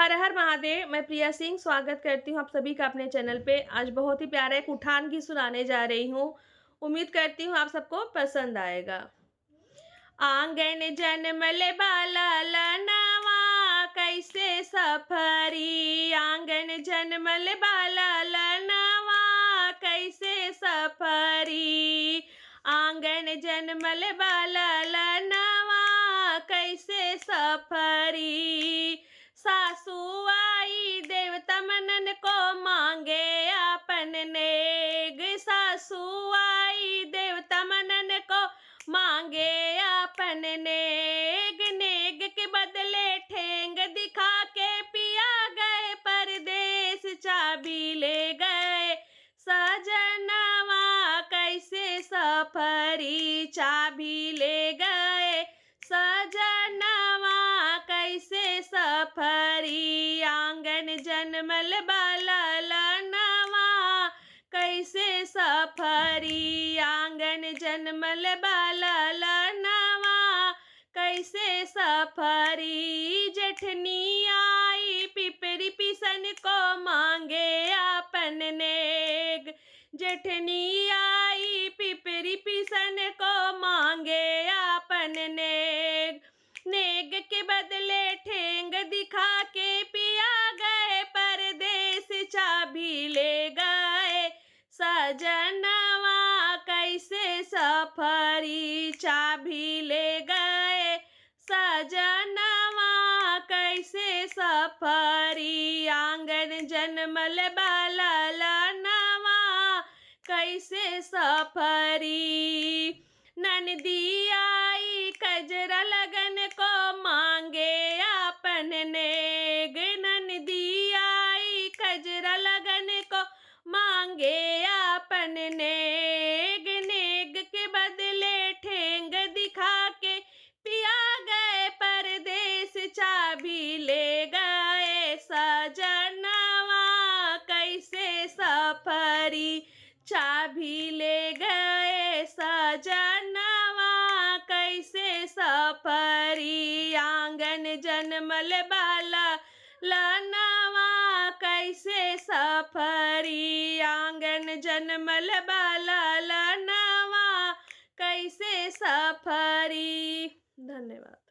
हर हर महादेव। मैं प्रिया सिंह स्वागत करती हूँ आप सभी का अपने चैनल पे। आज बहुत ही प्यारा एक उठान की सुनाने जा रही हूँ। उम्मीद करती हूँ आप सबको पसंद आएगा। आंगन जनमल बाला लनवा कैसे सफरी, आंगन जनमल बाला लनवा कैसे सफरी, आंगन जनमल बाला लनवा कैसे सफरी। सासू आई देवता मनन को मांगे आपन नेग, सासू आई देवता मनन को मांगे आपन नेग, नेग के बदले ठेंग दिखा के पिया गए परदेस, चाबी ले गए सजनवा कैसे सफरी, चाबी ले गए सजनवा कैसे सफरी। आंगन जनमल बाला लनवा कैसे सफरी, आंगन जनमल बाला लनवा कैसे सफरी। जेठनी आई पिपरी पिसन को मांगे आपन नेग, जेठनी आई पिपरी पिसन को मांगे आपन नेग, नेग के बदले ठेंग दिखा के पिया गए परदेस, चाबी ले गए सजनवा कैसे सफरी, चाबी ले गए सजनवा कैसे सफरी। आंगन जनमल बाला लनवा कैसे सफरी। ननदी आई कजरा लगन को मांगे आपन नेग, ननदी आई कजरा लगन को मांगे आपन नेग, नेग के बदले ठेंग दिखा के पिया गए परदेस, चाबी ले गए सजनवा कैसे सफरी, चाबी ले गए सजनवा कैसे सफरी। आंगन जनमल बाला लनवा कैसे सफरी, आंगन जनमल बाला लनवा कैसे सफरी। धन्यवाद।